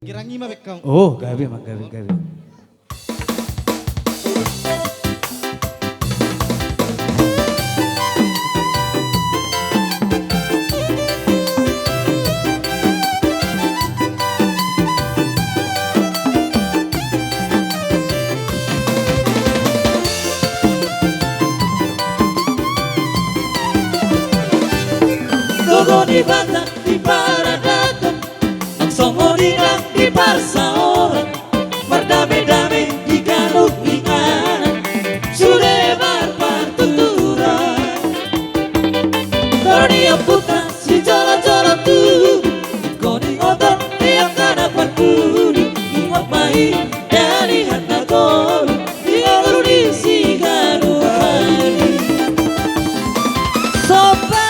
Girangi mah bekang. Oh, gabi mah gabi. Gogo di Batak, di Paradatan, Songo di Nang, di Parsaoran, Merdame-dame di Garut Inganan, Sudebar Partuturan. Tornia putra si jola-jola tuh, Koni otot tiap kanapan puni, Ingat main dari handa golu, di garu di si garu hari. Sopan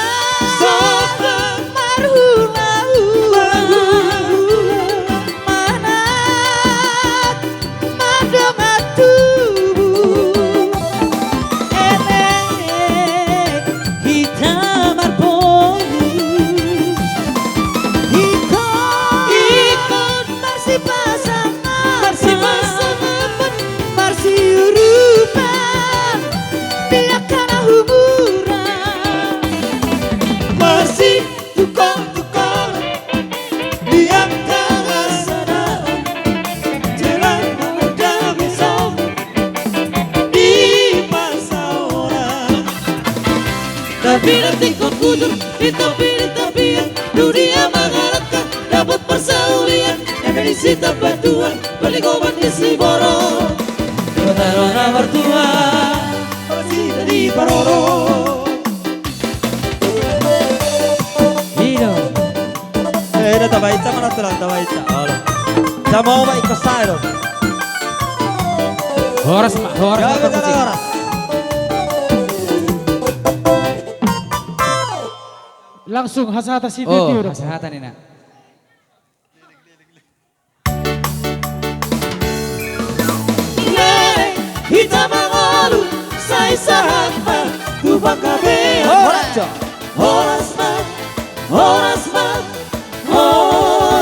tapi nanti kau kujur di tepian dunia mengharapkan dapat persaulian dari sita batuan balik obat isi borong Taruhna mertua masih dari paroro Hino. udah tabaita mana tulang tabaita sama mau ikut saya dong Horas kucing. Langsung hasata si Oh, Titi. kesehatan ini nak. Hitam mengalu saya sahabat tu bangga be horas